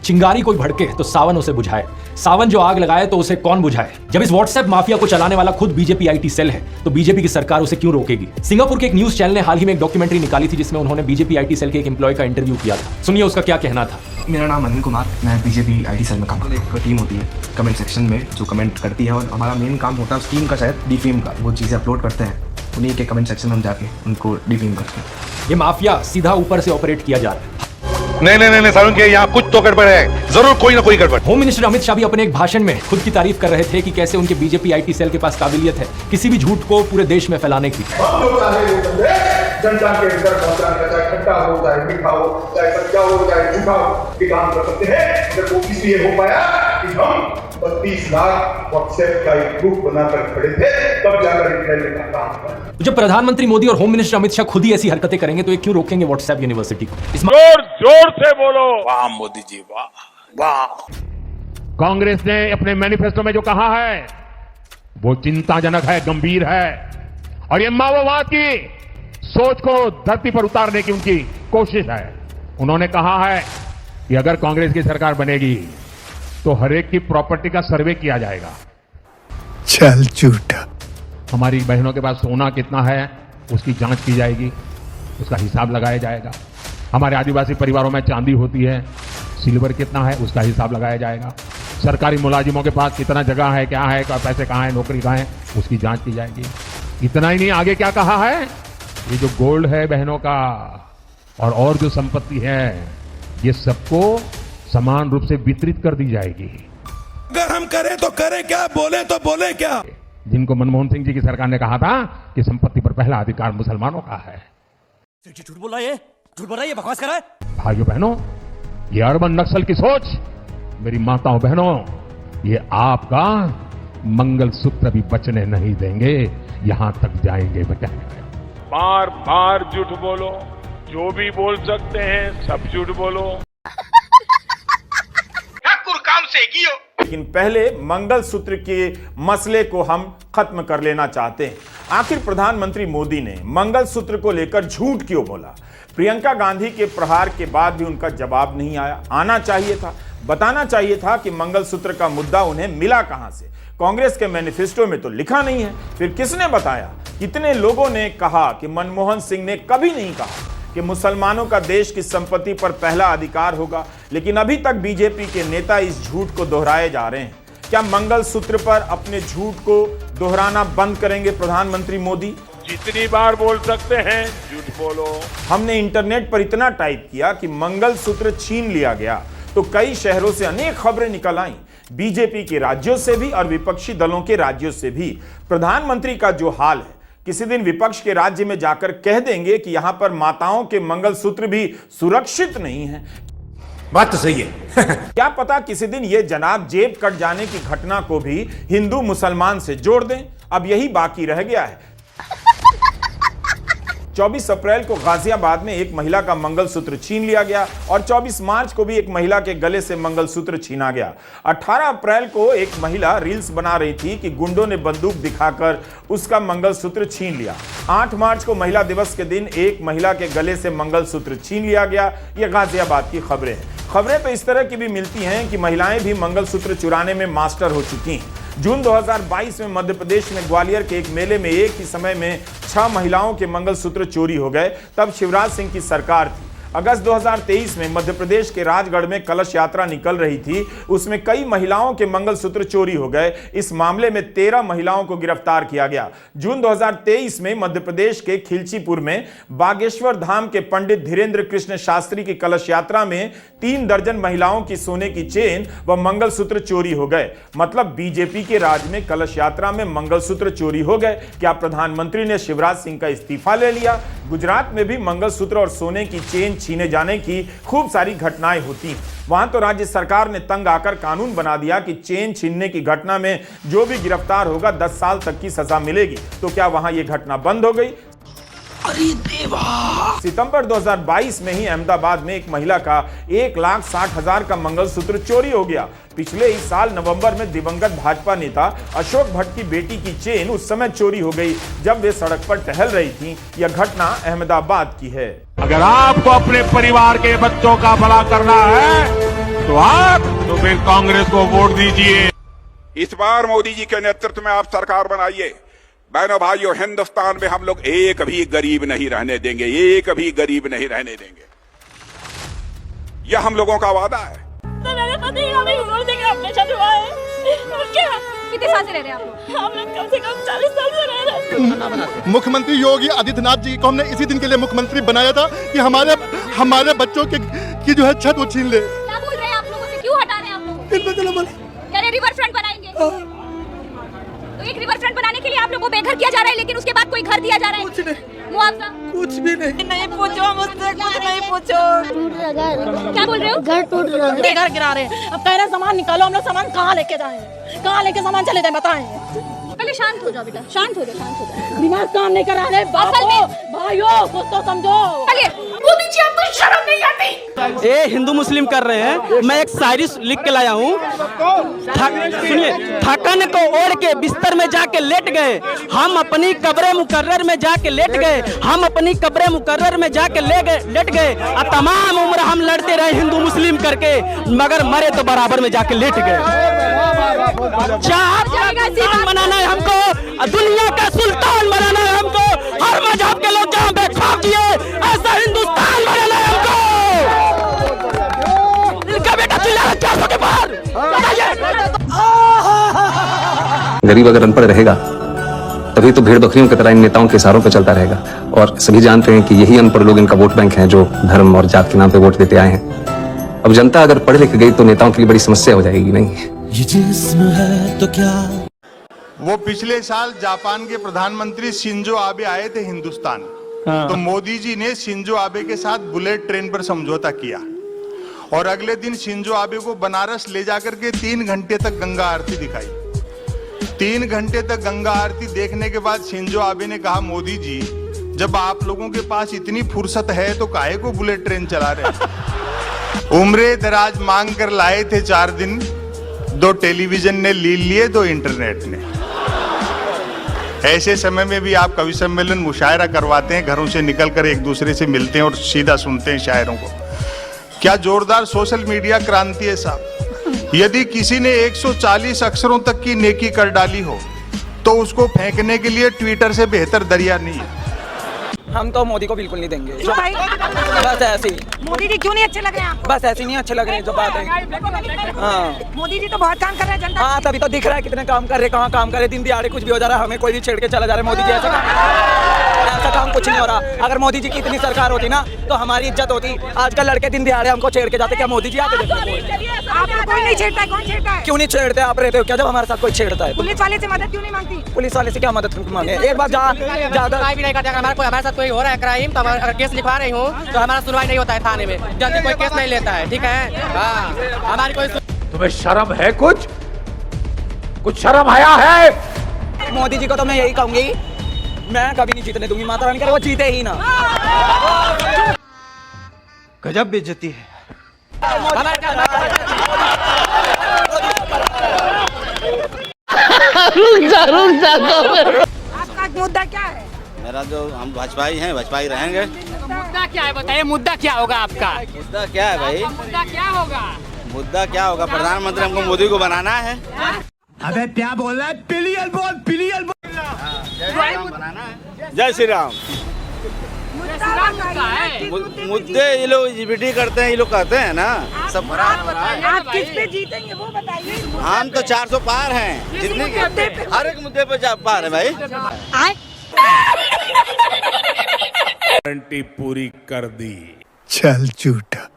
चिंगारी कोई भड़के तो सावन उसे बुझाए, सावन जो आग लगाए तो उसे कौन बुझाए। जब इस व्हाट्सएप माफिया को चलाने वाला खुद बीजेपी आईटी सेल है तो बीजेपी की सरकार उसे क्यों रोकेगी। सिंगापुर के एक न्यूज चैनल ने हाल ही में एक डॉक्यूमेंट्री निकाली थी जिसमें उन्होंने बीजेपी आईटी सेल के एक एम्प्लॉय का इंटरव्यू किया था। सुनिए उसका क्या कहना था। मेरा नाम अनिल कुमार, मैं बीजेपी आईटी सेल में काम करता हूँ। एक टीम होती है कमेंट सेक्शन में जो कमेंट करती है और हमारा मेन काम होता है उस टीम का शायद डिफेम का, वो चीज़ें अपलोड करते हैं उन्हीं के कमेंट सेक्शन में हम जाके उनको डिफेम करते हैं। ये माफिया सीधा ऊपर से ऑपरेट किया जा रहा है। नहीं सारुण के यहाँ कुछ तो गड़बड़ है, जरूर कोई ना कोई गड़बड़। होम मिनिस्टर अमित शाह भी अपने एक भाषण में खुद की तारीफ कर रहे थे कि कैसे उनके बीजेपी आईटी सेल के पास काबिलियत है किसी भी झूठ को पूरे देश में फैलाने की। जनता के अंदर पहुंचाने का, चाहे खट्टा हो, चाहे मीठा हो, चाहे सच्चा हो, चाहे झूठा हो, ये काम कर सकते हैं। जब वो इसलिए हो पाया कि हम 32 लाख व्हाट्सएप का एक ग्रुप बनाकर खड़े थे, तब जाकर इंटरनेट का काम किया। जब प्रधानमंत्री मोदी और होम मिनिस्टर अमित शाह खुद ही ऐसी हरकतें करेंगे तो ये क्यों रोकेंगे व्हाट्सएप यूनिवर्सिटी को। जोर से बोलो वाह मोदी जी वाह वाह। कांग्रेस ने अपने मैनिफेस्टो में जो कहा है वो चिंताजनक है, गंभीर है और ये माओवाद की सोच को धरती पर उतारने की उनकी कोशिश है। उन्होंने कहा है कि अगर कांग्रेस की सरकार बनेगी तो हर एक की प्रॉपर्टी का सर्वे किया जाएगा। चल झूठा। हमारी बहनों के पास सोना कितना है उसकी जांच की जाएगी, उसका हिसाब लगाया जाएगा। हमारे आदिवासी परिवारों में चांदी होती है, सिल्वर कितना है उसका हिसाब लगाया जाएगा। सरकारी मुलाजिमों के पास कितना जगह है, क्या है, पैसे कहाँ है, नौकरी कहाँ है, उसकी जांच की जाएगी। इतना ही नहीं, आगे क्या कहा है, ये जो गोल्ड है बहनों का और जो संपत्ति है ये सबको समान रूप से वितरित कर दी जाएगी। अगर हम करें तो करें क्या, बोले तो बोले क्या। जिनको मनमोहन सिंह जी की सरकार ने कहा था कि संपत्ति पर पहला अधिकार मुसलमानों का है। झूठ बोल रहा है, झूठ बोल रहा है, बकवास कर रहा है। भाइयों बहनों, ये अर्बन नक्सल की सोच, मेरी माताओं बहनों, ये आपका मंगलसूत्र भी बचने नहीं देंगे, यहां तक जाएंगे बचाएंगे। बार बार झूठ बोलो, जो भी बोल सकते हैं सब झूठ बोलो। ठाकुर काम से गियो। लेकिन पहले मंगलसूत्र के मसले को हम खत्म कर लेना चाहते हैं। आखिर प्रधानमंत्री मोदी ने मंगलसूत्र को लेकर झूठ क्यों बोला। प्रियंका गांधी के प्रहार के बाद भी उनका जवाब नहीं आया। आना चाहिए था, बताना चाहिए था कि मंगलसूत्र का मुद्दा उन्हें मिला कहां से। कांग्रेस के मैनिफेस्टो में तो लिखा नहीं है, फिर किसने बताया। कितने लोगों ने कहा कि मनमोहन सिंह ने कभी नहीं कहा कि मुसलमानों का देश की संपत्ति पर पहला अधिकार होगा, लेकिन अभी तक बीजेपी के नेता इस झूठ को दोहराए जा रहे हैं। क्या मंगलसूत्र पर अपने झूठ को दोहराना बंद करेंगे प्रधानमंत्री मोदी। जितनी बार बोल सकते हैं झूठ बोलो। हमने इंटरनेट पर इतना टाइप किया कि मंगलसूत्र छीन लिया गया तो कई शहरों से अनेक खबरें निकल आईं, बीजेपी के राज्यों से भी और विपक्षी दलों के राज्यों से भी। प्रधानमंत्री का जो हाल है, किसी दिन विपक्ष के राज्य में जाकर कह देंगे कि यहां पर माताओं के मंगलसूत्र भी सुरक्षित नहीं है। बात तो सही है। क्या पता किसी दिन ये जनाब जेब कट जाने की घटना को भी हिंदू मुसलमान से जोड़ दें। अब यही बाकी रह गया है। 24 अप्रैल को गाजियाबाद में एक महिला का मंगलसूत्र छीन लिया गया और 24 मार्च को भी एक महिला के गले से मंगलसूत्र छीना गया। 18 अप्रैल को एक महिला रील्स बना रही थी कि गुंडों ने बंदूक दिखाकर उसका मंगलसूत्र छीन लिया। 8 मार्च को महिला दिवस के दिन एक महिला के गले से मंगलसूत्र छीन लिया गया। ये गाजियाबाद की खबरें हैं। खबरें तो इस तरह की भी मिलती हैं कि महिलाएं भी मंगलसूत्र चुराने में मास्टर हो चुकी हैं। जून 2022 में मध्य प्रदेश में ग्वालियर के एक मेले में एक ही समय में 6 महिलाओं के मंगलसूत्र चोरी हो गए। तब शिवराज सिंह की सरकार थी। अगस्त 2023 में मध्य प्रदेश के राजगढ़ में कलश यात्रा निकल रही थी, उसमें कई महिलाओं के मंगलसूत्र चोरी हो गए। इस मामले में 13 महिलाओं को गिरफ्तार किया गया। जून 2023 में मध्य प्रदेश के खिलचीपुर में बागेश्वर धाम के पंडित धीरेन्द्र कृष्ण शास्त्री की कलश यात्रा में 3 दर्जन महिलाओं की सोने की चेन व मंगलसूत्र चोरी हो गए। मतलब बीजेपी के राज में कलश यात्रा में मंगलसूत्र चोरी हो गए। क्या प्रधानमंत्री ने शिवराज सिंह का इस्तीफा ले लिया। गुजरात में भी मंगलसूत्र और सोने की चेन छीने जाने की खूब सारी घटनाएं होती हैं। वहां तो राज्य सरकार ने तंग आकर कानून बना दिया कि चेन छीनने की घटना में जो भी गिरफ्तार होगा 10 साल तक की सजा मिलेगी। तो क्या वहां यह घटना बंद हो गई। अरे देवा। सितंबर 2022 में ही अहमदाबाद में एक महिला का 1,60,000 का मंगलसूत्र चोरी हो गया। पिछले ही साल नवंबर में दिवंगत भाजपा नेता अशोक भट्ट की बेटी की चेन उस समय चोरी हो गई जब वे सड़क पर टहल रही थी। यह घटना अहमदाबाद की है। अगर आपको अपने परिवार के बच्चों का भला करना है तो आप तो फिर कांग्रेस को वोट दीजिए। इस बार मोदी जी के नेतृत्व में आप सरकार बनाइए। बहनों भाइयों, हिंदुस्तान में हम लोग एक भी गरीब नहीं रहने देंगे, एक भी गरीब नहीं रहने देंगे। यह हम लोगों का वादा है। मेरे पति का भी देंगे, ऑपरेशन हुआ है। कितने साल से रह रहे हैं आप लोग? हम लोग कम से कम 40 साल से रह रहे हैं। मुख्यमंत्री योगी आदित्यनाथ जी को हमने इसी दिन के लिए मुख्यमंत्री बनाया था कि हमारे बच्चों की जो है छत वो छीन ले। क्या बोल रहे हैं आप लोगों से? क्यों हटा रहे हैं आप लोगों को? कह रहे रिवर फ्रंट बनाएंगे। तो एक रिवर फ्रंट बनाने के लिए आप लोगों को बेघर किया जा रहा है, लेकिन उसके बाद कोई घर दिया जा रहा है? कुछ नहीं, मुआवजा कुछ भी नहीं पूछो मुझसे, कुछ नहीं पूछो। क्या बोल रहे हो? घर टूट रहा है, घर गिरा रहे हैं। अब कह रहे हैं सामान निकालो। हम लोग सामान कहाँ लेके जाएं? कहाँ लेके सामान चले जाएं? बताएं। पहले शांत हो जाओ बेटा, शांत हो जाओ। दिमाग काम नहीं करा रहे भाइयों, कुछ तो समझो। मोदी जी, आपको शर्म नहीं आती? ये हिंदू मुस्लिम कर रहे हैं। मैं एक शायरी लिख के लाया हूँ। सुनिए, थकन को ओढ़ के बिस्तर में जाके लेट गए, हम अपनी कब्र मुकर्रर में जाके लेट गए, हम अपनी कब्र मुकर्रर में जाके लेट गए। तमाम उम्र हम लड़ते रहे हिंदू मुस्लिम करके, मगर मरे तो बराबर में जाके लेट गए। बनाना है हमको, दुनिया का सुल्तान बनाना है हमको, हर मजहब के लोग जहाँ बेखौफ किए ऐसा हिंदुस्तान बनाना है हमको। इनका बेटा चिल्ला 400 के पार। गरीब अगर अनपढ़ रहेगा तभी तो भेड़ बकरियों की तरह इन नेताओं के इशारों पर चलता रहेगा। और सभी जानते हैं कि यही अनपढ़ लोग इनका वोट बैंक है, जो धर्म और जात के नाम पे वोट देते आए हैं। अब जनता अगर पढ़ लिख गई तो नेताओं के लिए बड़ी समस्या हो जाएगी। नहीं, ये जिस्म है तो क्या। वो पिछले साल जापान के प्रधानमंत्री शिंजो आबे आए थे हिंदुस्तान, तो मोदी जी ने शिंजो आबे के साथ बुलेट ट्रेन पर समझौता किया और अगले दिन शिंजो आबे को बनारस ले जाकर के 3 घंटे तक गंगा आरती दिखाई। 3 घंटे तक गंगा आरती देखने के बाद शिंजो आबे ने कहा, मोदी जी जब आप लोगों के पास इतनी फुर्सत है तो काहे को बुलेट ट्रेन चला रहे? उम्रे दराज मांग कर लाए थे 4 दिन, 2 टेलीविजन ने लील लिए, 2 इंटरनेट ने। ऐसे समय में भी आप कवि सम्मेलन मुशायरा करवाते हैं, घरों से निकलकर एक दूसरे से मिलते हैं और सीधा सुनते हैं शायरों को। क्या जोरदार सोशल मीडिया क्रांति है साहब। यदि किसी ने 140 अक्षरों तक की नेकी कर डाली हो तो उसको फेंकने के लिए ट्विटर से बेहतर दरिया नहीं है। हम तो मोदी को बिल्कुल नहीं देंगे। बस ऐसे ही। मोदी जी क्यों नहीं अच्छे लग रहे हैं आपको? बस ऐसे नहीं अच्छे लग रहे हैं जो बात है। हाँ, मोदी जी तो बहुत काम कर रहे हैं जनता। हाँ, तभी तो दिख रहा है कितने काम कर रहे, कहाँ काम कर रहे। दिन दिहाड़े कुछ भी हो जा रहा है, हमें कोई भी छेड़ के चला जा रहा है। मोदी जी ऐसा काम कुछ नहीं हो रहा। अगर मोदी जी की इतनी सरकार होती ना तो हमारी इज्जत होती। आजकल लड़के दिन दिहाड़े हमको छेड़ के जाते, क्या मोदी जी आते? कोई नहीं छेड़ता है। कौन छेड़ता है? क्यों नहीं छेड़ते? आप रहते हो क्या जब हमारे साथ कोई छेड़ता है? पुलिस वाले से मदद क्यों नहीं मांगती? पुलिस वाले से क्या मदद मांगे? एक बार ज्यादा भी नहीं करते। हमारे साथ कोई हो रहा है क्राइम तो अगर केस लिखवा रही हूँ तो हमारा सुनवाई नहीं होता है थाने में, जल्दी कोई केस नहीं लेता है। ठीक है, हाँ, हमारी कोई। तुम्हें शर्म है? कुछ शर्म आया है? मोदी जी को तो मैं यही कहूंगी, मैं कभी नहीं जीतने दूंगी। माता रानी करे वो जीते ही ना। गजब बेइज्जती है। आपका मुद्दा क्या है? मेरा जो हम भाजपाई हैं, भाजपाई रहेंगे। मुद्दा क्या है बताइए? मुद्दा क्या होगा आपका? मुद्दा क्या है भाई? मुद्दा क्या होगा? मुद्दा क्या होगा? प्रधानमंत्री हमको मोदी को बनाना है। अबे क्या बोल रहा है? पिलियल बोल, पिलियल बोल। बनाना है। जय श्री राम। मुद्दे ये लोग जीबीटी करते हैं, ये लोग कहते हैं ना सब। आप किस पे जीतेंगे वो बताइए। हम तो 400 पार हैं, जितने हर एक मुद्दे पे पार है भाई। गारंटी पूरी कर दी। चल झूठा।